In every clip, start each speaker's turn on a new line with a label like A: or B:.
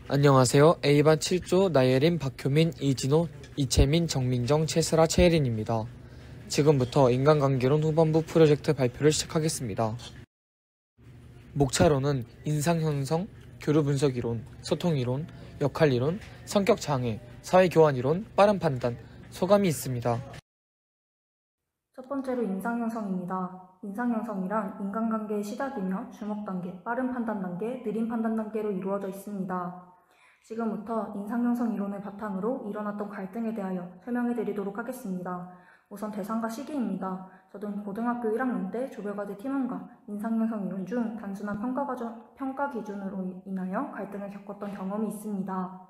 A: 안녕하세요. A반 7조 나예림, 박효민, 이진호, 이채민, 정민정, 최슬아, 최예린입니다. 지금부터 인간관계론 후반부 프로젝트 발표를 시작하겠습니다. 목차로는 인상형성, 교류분석이론, 소통이론, 역할이론, 성격장애, 사회교환이론, 빠른 판단, 소감이 있습니다.
B: 첫 번째로 인상형성입니다. 인상형성이란 인간관계의 시작이며 주목단계, 빠른 판단 단계, 느린 판단 단계로 이루어져 있습니다. 지금부터 인상형성 이론을 바탕으로 일어났던 갈등에 대하여 설명해 드리도록 하겠습니다. 우선 대상과 시기입니다. 저는 고등학교 1학년 때 조별과제 팀원과 인상형성 이론 중 단순한 평가 기준으로 인하여 갈등을 겪었던 경험이 있습니다.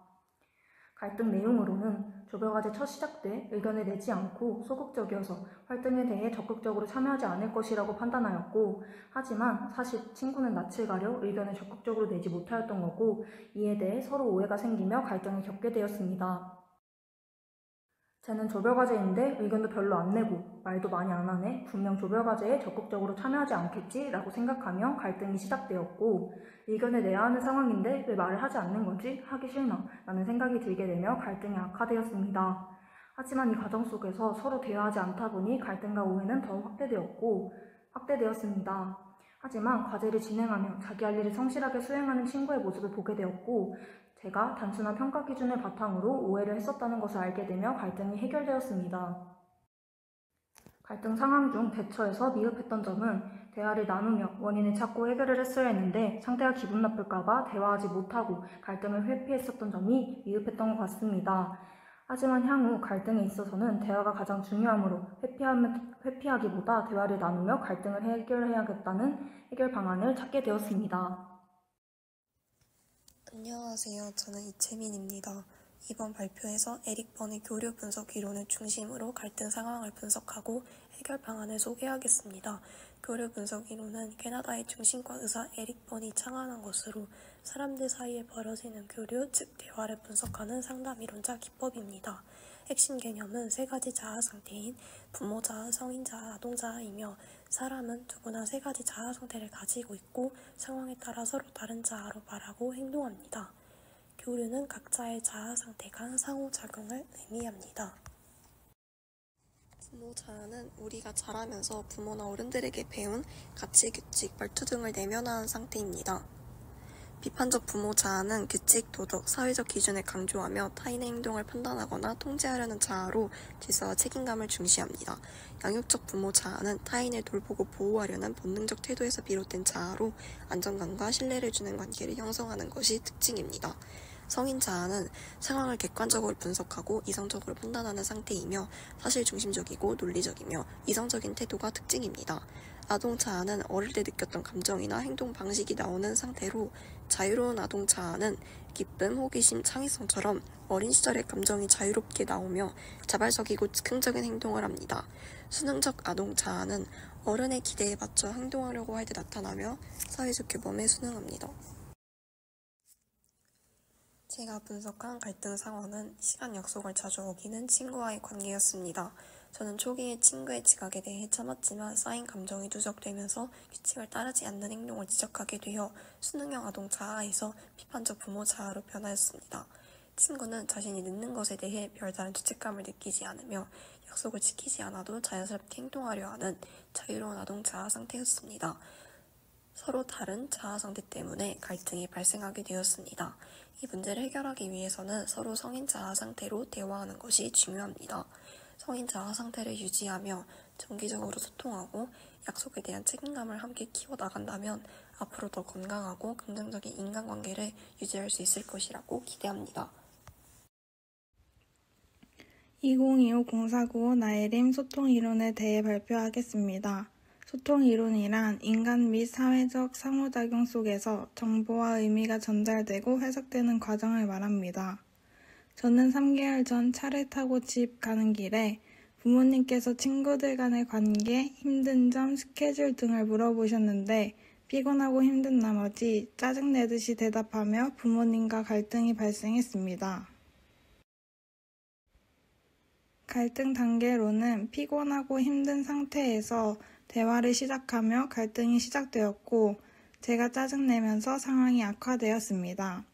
B: 갈등 내용으로는 조별과제 첫 시작 때 의견을 내지 않고 소극적이어서 활동에 대해 적극적으로 참여하지 않을 것이라고 판단하였고, 하지만 사실 친구는 낯을 가려 의견을 적극적으로 내지 못하였던 거고, 이에 대해 서로 오해가 생기며 갈등을 겪게 되었습니다. 쟤는 조별과제인데 의견도 별로 안 내고 말도 많이 안 하네. 분명 조별과제에 적극적으로 참여하지 않겠지? 라고 생각하며 갈등이 시작되었고, 의견을 내야 하는 상황인데 왜 말을 하지 않는 거지? 하기 싫나? 라는 생각이 들게 되며 갈등이 악화되었습니다. 하지만 이 과정 속에서 서로 대화하지 않다 보니 갈등과 오해는 더 확대되었습니다. 하지만 과제를 진행하며 자기 할 일을 성실하게 수행하는 친구의 모습을 보게 되었고, 제가 단순한 평가 기준을 바탕으로 오해를 했었다는 것을 알게 되며 갈등이 해결되었습니다. 갈등 상황 중 대처에서 미흡했던 점은 대화를 나누며 원인을 찾고 해결을 했어야 했는데 상대가 기분 나쁠까봐 대화하지 못하고 갈등을 회피했었던 점이 미흡했던 것 같습니다. 하지만 향후 갈등에 있어서는 대화가 가장 중요하므로 회피하기보다 대화를 나누며 갈등을 해결해야겠다는 해결 방안을 찾게 되었습니다.
C: 안녕하세요. 저는 이채민입니다. 이번 발표에서 에릭 번의 교류 분석 이론을 중심으로 갈등 상황을 분석하고 해결 방안을 소개하겠습니다. 교류 분석 이론은 캐나다의 중심과 의사 에릭 번이 창안한 것으로 사람들 사이에 벌어지는 교류, 즉 대화를 분석하는 상담 이론자 기법입니다. 핵심 개념은 세 가지 자아 상태인 부모 자아, 성인 자아, 아동 자아이며, 사람은 누구나 세 가지 자아 상태를 가지고 있고 상황에 따라 서로 다른 자아로 말하고 행동합니다. 교류는 각자의 자아 상태가 상호작용을 의미합니다. 부모 자아는 우리가 자라면서 부모나 어른들에게 배운 가치, 규칙, 말투 등을 내면화한 상태입니다. 비판적 부모 자아는 규칙, 도덕, 사회적 기준을 강조하며 타인의 행동을 판단하거나 통제하려는 자아로 질서와 책임감을 중시합니다. 양육적 부모 자아는 타인을 돌보고 보호하려는 본능적 태도에서 비롯된 자아로 안정감과 신뢰를 주는 관계를 형성하는 것이 특징입니다. 성인 자아는 상황을 객관적으로 분석하고 이성적으로 판단하는 상태이며 사실 중심적이고 논리적이며 이성적인 태도가 특징입니다. 아동 자아는 어릴 때 느꼈던 감정이나 행동 방식이 나오는 상태로, 자유로운 아동 자아는 기쁨, 호기심, 창의성처럼 어린 시절의 감정이 자유롭게 나오며 자발적이고 즉흥적인 행동을 합니다. 수능적 아동 자아는 어른의 기대에 맞춰 행동하려고 할 때 나타나며 사회적 규범에 순응합니다. 제가 분석한 갈등 상황은 시간 약속을 자주 어기는 친구와의 관계였습니다. 저는 초기에 친구의 지각에 대해 참았지만 쌓인 감정이 누적되면서 규칙을 따르지 않는 행동을 지적하게 되어 수능형 아동 자아에서 비판적 부모 자아로 변하였습니다. 친구는 자신이 늦는 것에 대해 별다른 죄책감을 느끼지 않으며 약속을 지키지 않아도 자연스럽게 행동하려 하는 자유로운 아동 자아 상태였습니다. 서로 다른 자아 상태 때문에 갈등이 발생하게 되었습니다. 이 문제를 해결하기 위해서는 서로 성인 자아 상태로 대화하는 것이 중요합니다. 성인 자아 상태를 유지하며 정기적으로 소통하고 약속에 대한 책임감을 함께 키워나간다면 앞으로 더 건강하고 긍정적인 인간관계를 유지할 수 있을 것이라고 기대합니다.
D: 2025-0495 나예림 소통이론에 대해 발표하겠습니다. 소통이론이란 인간 및 사회적 상호작용 속에서 정보와 의미가 전달되고 해석되는 과정을 말합니다. 저는 3개월 전 차를 타고 집 가는 길에 부모님께서 친구들 간의 관계, 힘든 점, 스케줄 등을 물어보셨는데 피곤하고 힘든 나머지 짜증내듯이 대답하며 부모님과 갈등이 발생했습니다. 갈등 단계로는 피곤하고 힘든 상태에서 대화를 시작하며 갈등이 시작되었고, 제가 짜증내면서 상황이 악화되었습니다.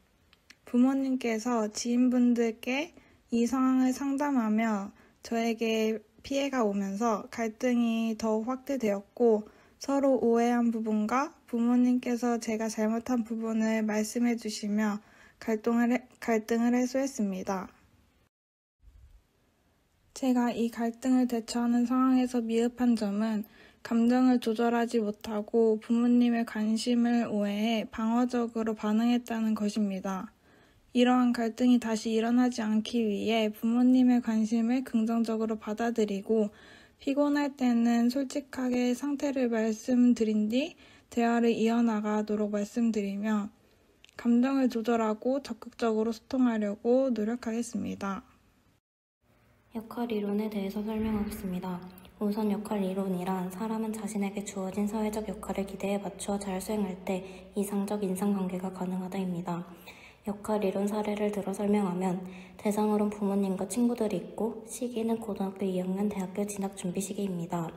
D: 부모님께서 지인분들께 이 상황을 상담하며 저에게 피해가 오면서 갈등이 더욱 확대되었고 서로 오해한 부분과 부모님께서 제가 잘못한 부분을 말씀해 주시며 갈등을 해소했습니다. 제가 이 갈등을 대처하는 상황에서 미흡한 점은 감정을 조절하지 못하고 부모님의 관심을 오해해 방어적으로 반응했다는 것입니다. 이러한 갈등이 다시 일어나지 않기 위해 부모님의 관심을 긍정적으로 받아들이고 피곤할 때는 솔직하게 상태를 말씀드린 뒤 대화를 이어나가도록 말씀드리며 감정을 조절하고 적극적으로 소통하려고 노력하겠습니다.
E: 역할 이론에 대해서 설명하겠습니다. 우선 역할 이론이란 사람은 자신에게 주어진 사회적 역할을 기대에 맞추어 잘 수행할 때 이상적 인상관계가 가능하다입니다. 역할 이론 사례를 들어 설명하면 대상으론 부모님과 친구들이 있고 시기는 고등학교 2학년 대학교 진학 준비 시기입니다.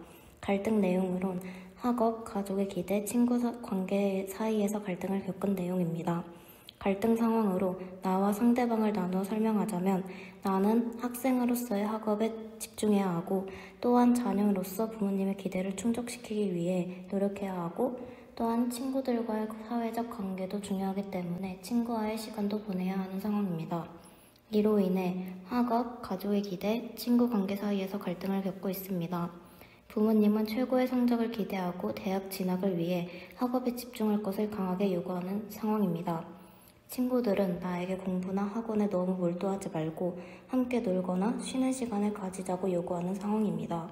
E: 갈등 내용으론 학업, 가족의 기대, 친구 관계 사이에서 갈등을 겪은 내용입니다. 갈등 상황으로 나와 상대방을 나누어 설명하자면 나는 학생으로서의 학업에 집중해야 하고 또한 자녀로서 부모님의 기대를 충족시키기 위해 노력해야 하고 또한 친구들과의 사회적 관계도 중요하기 때문에 친구와의 시간도 보내야 하는 상황입니다. 이로 인해 학업, 가족의 기대, 친구 관계 사이에서 갈등을 겪고 있습니다. 부모님은 최고의 성적을 기대하고 대학 진학을 위해 학업에 집중할 것을 강하게 요구하는 상황입니다. 친구들은 나에게 공부나 학원에 너무 몰두하지 말고 함께 놀거나 쉬는 시간을 가지자고 요구하는 상황입니다.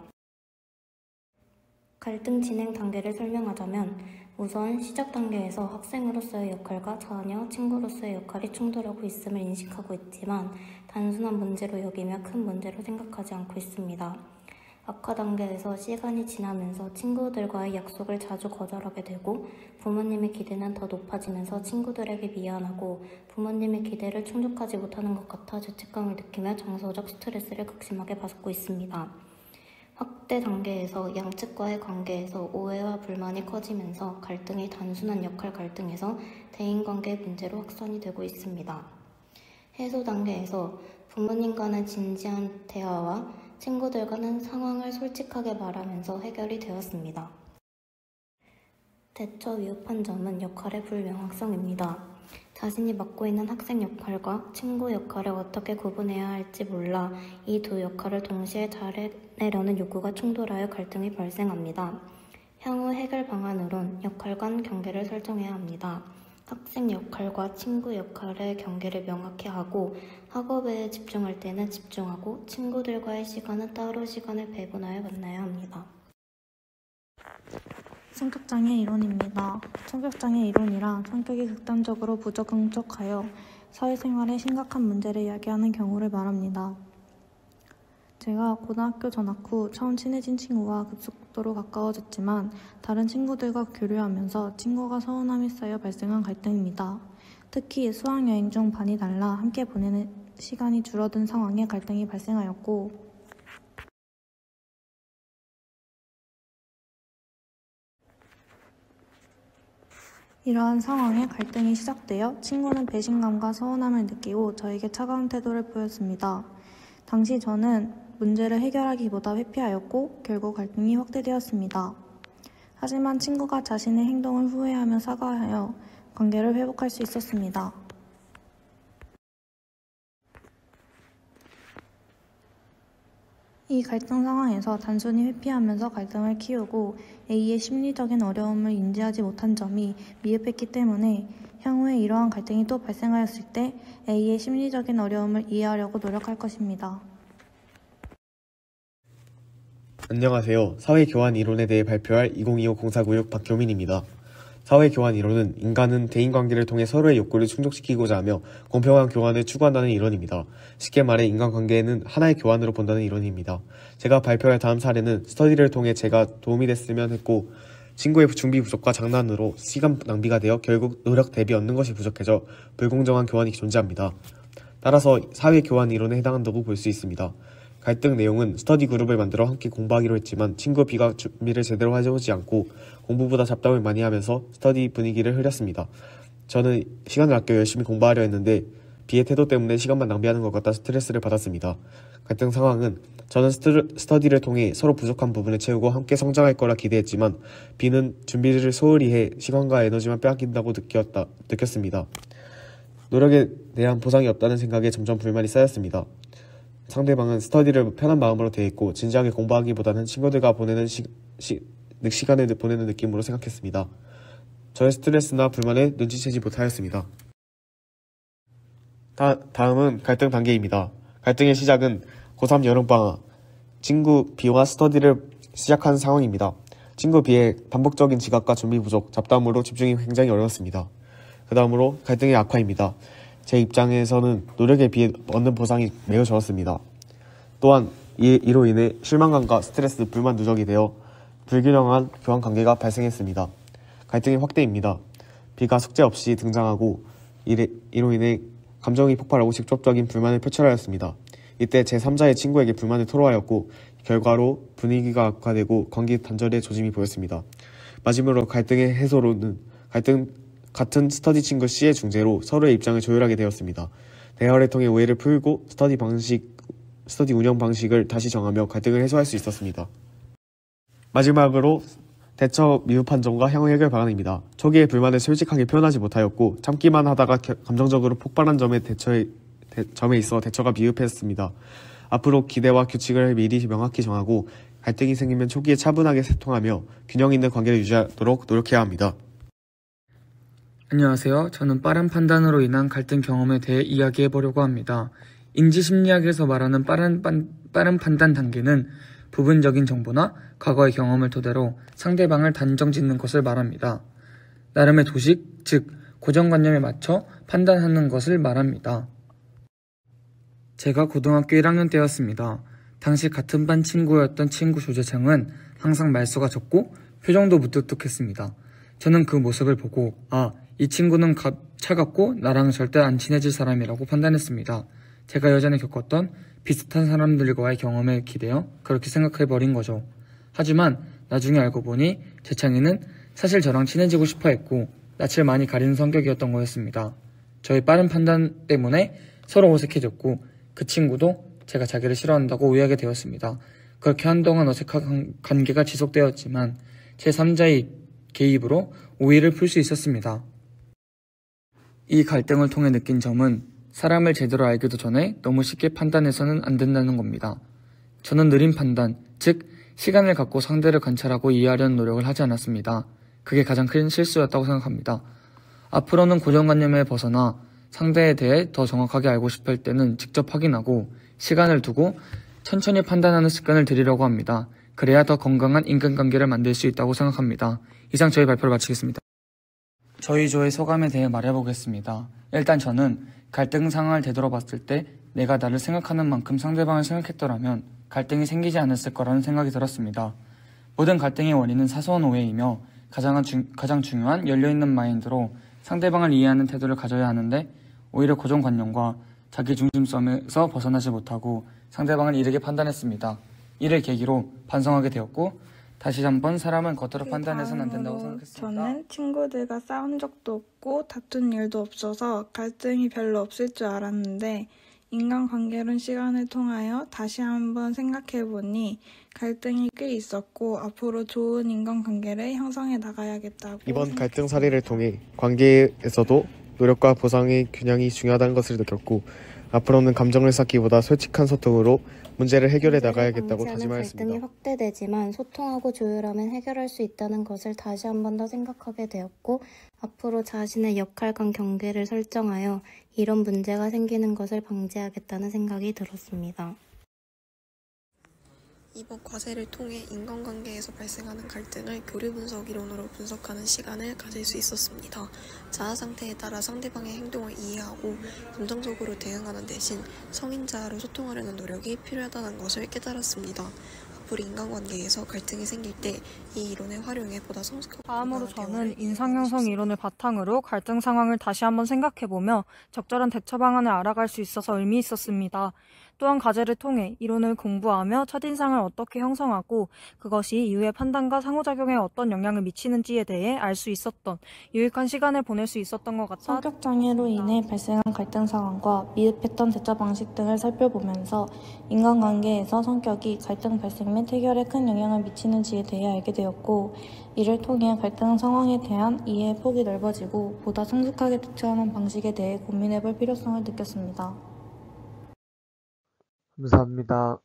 E: 갈등 진행 단계를 설명하자면 우선 시작 단계에서 학생으로서의 역할과 자녀, 친구로서의 역할이 충돌하고 있음을 인식하고 있지만 단순한 문제로 여기며 큰 문제로 생각하지 않고 있습니다. 악화 단계에서 시간이 지나면서 친구들과의 약속을 자주 거절하게 되고 부모님의 기대는 더 높아지면서 친구들에게 미안하고 부모님의 기대를 충족하지 못하는 것 같아 죄책감을 느끼며 정서적 스트레스를 극심하게 받고 있습니다. 확대 단계에서 양측과의 관계에서 오해와 불만이 커지면서 갈등이 단순한 역할 갈등에서 대인관계 문제로 확산이 되고 있습니다. 해소 단계에서 부모님과는 진지한 대화와 친구들과는 상황을 솔직하게 말하면서 해결이 되었습니다. 대처 위협한 점은 역할의 불명확성입니다. 자신이 맡고 있는 학생 역할과 친구 역할을 어떻게 구분해야 할지 몰라 이 두 역할을 동시에 잘해내려는 요구가 충돌하여 갈등이 발생합니다. 향후 해결 방안으론 역할 간 경계를 설정해야 합니다. 학생 역할과 친구 역할의 경계를 명확히 하고 학업에 집중할 때는 집중하고 친구들과의 시간은 따로 시간을 배분하여 만나야 합니다.
B: 성격장애 이론입니다. 성격장애 이론이란 성격이 극단적으로 부적응적하여 사회생활에 심각한 문제를 야기하는 경우를 말합니다. 제가 고등학교 전학 후 처음 친해진 친구와 급속도로 가까워졌지만 다른 친구들과 교류하면서 친구가 서운함이 쌓여 발생한 갈등입니다. 특히 수학여행 중 반이 달라 함께 보내는 시간이 줄어든 상황에 갈등이 발생하였고 이러한 상황에 갈등이 시작되어 친구는 배신감과 서운함을 느끼고 저에게 차가운 태도를 보였습니다. 당시 저는 문제를 해결하기보다 회피하였고 결국 갈등이 확대되었습니다. 하지만 친구가 자신의 행동을 후회하며 사과하여 관계를 회복할 수 있었습니다. 이 갈등 상황에서 단순히 회피하면서 갈등을 키우고 A의 심리적인 어려움을 인지하지 못한 점이 미흡했기 때문에 향후에 이러한 갈등이 또 발생하였을 때 A의 심리적인 어려움을 이해하려고 노력할 것입니다.
F: 안녕하세요. 사회교환 이론에 대해 발표할 2025 공사구역 박효민입니다. 사회교환 이론은 인간은 대인관계를 통해 서로의 욕구를 충족시키고자 하며 공평한 교환을 추구한다는 이론입니다. 쉽게 말해 인간관계는 하나의 교환으로 본다는 이론입니다. 제가 발표할 다음 사례는 스터디를 통해 제가 도움이 됐으면 했고 친구의 준비 부족과 장난으로 시간 낭비가 되어 결국 노력 대비 얻는 것이 부족해져 불공정한 교환이 존재합니다. 따라서 사회교환 이론에 해당한다고 볼 수 있습니다. 갈등 내용은 스터디 그룹을 만들어 함께 공부하기로 했지만 친구 B가 준비를 제대로 해오지 않고 공부보다 잡담을 많이 하면서 스터디 분위기를 흐렸습니다. 저는 시간을 아껴 열심히 공부하려 했는데 B의 태도 때문에 시간만 낭비하는 것 같다 스트레스를 받았습니다. 갈등 상황은 저는 스터디를 통해 서로 부족한 부분을 채우고 함께 성장할 거라 기대했지만 B는 준비를 소홀히 해 시간과 에너지만 빼앗긴다고 느꼈습니다. 노력에 대한 보상이 없다는 생각에 점점 불만이 쌓였습니다. 상대방은 스터디를 편한 마음으로 대했고 진지하게 공부하기보다는 친구들과 보내는 시간을 보내는 느낌으로 생각했습니다. 저의 스트레스나 불만에 눈치채지 못하였습니다. 다음은 갈등 단계입니다. 갈등의 시작은 고3 여름방학, 친구 B와 스터디를 시작한 상황입니다. 친구 B의 반복적인 지각과 준비 부족, 잡담으로 집중이 굉장히 어려웠습니다. 그 다음으로 갈등의 악화입니다. 제 입장에서는 노력에 비해 얻는 보상이 매우 적었습니다. 또한 이로 인해 실망감과 스트레스, 불만 누적이 되어 불균형한 교환 관계가 발생했습니다. 갈등의 확대입니다. B가 숙제 없이 등장하고 이로 인해 감정이 폭발하고 직접적인 불만을 표출하였습니다. 이때 제3자의 친구에게 불만을 토로하였고 결과로 분위기가 악화되고 관계 단절의 조짐이 보였습니다. 마지막으로 갈등의 해소로는 같은 스터디 친구 C의 중재로 서로의 입장을 조율하게 되었습니다. 대화를 통해 오해를 풀고 스터디 운영 방식을 다시 정하며 갈등을 해소할 수 있었습니다. 마지막으로 대처 미흡 판정과 향후 해결 방안입니다. 초기에 불만을 솔직하게 표현하지 못하였고 참기만 하다가 감정적으로 폭발한 점에 있어 대처가 미흡했습니다. 앞으로 기대와 규칙을 미리 명확히 정하고 갈등이 생기면 초기에 차분하게 소통하며 균형 있는 관계를 유지하도록 노력해야 합니다.
A: 안녕하세요. 저는 빠른 판단으로 인한 갈등 경험에 대해 이야기해보려고 합니다. 인지심리학에서 말하는 빠른 판단 단계는 부분적인 정보나 과거의 경험을 토대로 상대방을 단정짓는 것을 말합니다. 나름의 도식, 즉 고정관념에 맞춰 판단하는 것을 말합니다. 제가 고등학교 1학년 때였습니다. 당시 같은 반 친구였던 친구 조재창은 항상 말수가 적고 표정도 무뚝뚝했습니다. 저는 그 모습을 보고 이 친구는 차갑고 나랑 절대 안 친해질 사람이라고 판단했습니다. 제가 예전에 겪었던 비슷한 사람들과의 경험에 기대어 그렇게 생각해버린 거죠. 하지만 나중에 알고 보니 재창이는 사실 저랑 친해지고 싶어 했고 낯을 많이 가리는 성격이었던 거였습니다. 저의 빠른 판단 때문에 서로 어색해졌고 그 친구도 제가 자기를 싫어한다고 오해하게 되었습니다. 그렇게 한동안 어색한 관계가 지속되었지만 제3자의 개입으로 오해를 풀 수 있었습니다. 이 갈등을 통해 느낀 점은 사람을 제대로 알기도 전에 너무 쉽게 판단해서는 안 된다는 겁니다. 저는 느린 판단, 즉 시간을 갖고 상대를 관찰하고 이해하려는 노력을 하지 않았습니다. 그게 가장 큰 실수였다고 생각합니다. 앞으로는 고정관념에 벗어나 상대에 대해 더 정확하게 알고 싶을 때는 직접 확인하고 시간을 두고 천천히 판단하는 습관을 들이려고 합니다. 그래야 더 건강한 인간관계를 만들 수 있다고 생각합니다. 이상 저희 발표를 마치겠습니다. 저희 조의 소감에 대해 말해보겠습니다. 일단 저는 갈등 상황을 되돌아봤을 때 내가 나를 생각하는 만큼 상대방을 생각했더라면 갈등이 생기지 않았을 거라는 생각이 들었습니다. 모든 갈등의 원인은 사소한 오해이며 가장 중요한 열려있는 마인드로 상대방을 이해하는 태도를 가져야 하는데 오히려 고정관념과 자기중심성에서 벗어나지 못하고 상대방을 이르게 판단했습니다. 이를 계기로 반성하게 되었고 다시 한번 사람은 겉으로 판단해서는 안 된다고 생각했습니다.
D: 저는 친구들과 싸운 적도 없고 다툰 일도 없어서 갈등이 별로 없을 줄 알았는데 인간관계론 시간을 통하여 다시 한번 생각해보니 갈등이 꽤 있었고 앞으로 좋은 인간관계를 형성해 나가야겠다고
F: 이번 갈등 사례를 통해 관계에서도 노력과 보상의 균형이 중요하다는 것을 느꼈고 앞으로는 감정을 쌓기보다 솔직한 소통으로 문제를 해결해 나가야겠다고 다짐하였습니다.
E: 갈등이 확대되지만 소통하고 조율하면 해결할 수 있다는 것을 다시 한 번 더 생각하게 되었고 앞으로 자신의 역할과 경계를 설정하여 이런 문제가 생기는 것을 방지하겠다는 생각이 들었습니다.
C: 이번 과제를 통해 인간관계에서 발생하는 갈등을 교류 분석 이론으로 분석하는 시간을 가질 수 있었습니다. 자아 상태에 따라 상대방의 행동을 이해하고 감정적으로 대응하는 대신 성인 자아로 소통하려는 노력이 필요하다는 것을 깨달았습니다. 앞으로 인간관계에서 갈등이 생길 때 이 이론을 활용해 보다 성숙하고
B: 다음으로 저는 인상형성 이론을 바탕으로 갈등 상황을 다시 한번 생각해보며 적절한 대처 방안을 알아갈 수 있어서 의미 있었습니다. 또한 과제를 통해 이론을 공부하며 첫인상을 어떻게 형성하고 그것이 이후의 판단과 상호작용에 어떤 영향을 미치는지에 대해 알 수 있었던 유익한 시간을 보낼 수 있었던 것 같아.
D: 성격 장애로 인해 발생한 갈등 상황과 미흡했던 대처 방식 등을 살펴보면서 인간관계에서 성격이 갈등 발생 및 해결에 큰 영향을 미치는지에 대해 알게 되었고, 이를 통해 갈등 상황에 대한 이해의 폭이 넓어지고 보다 성숙하게 대처하는 방식에 대해 고민해볼 필요성을 느꼈습니다.
F: 감사합니다.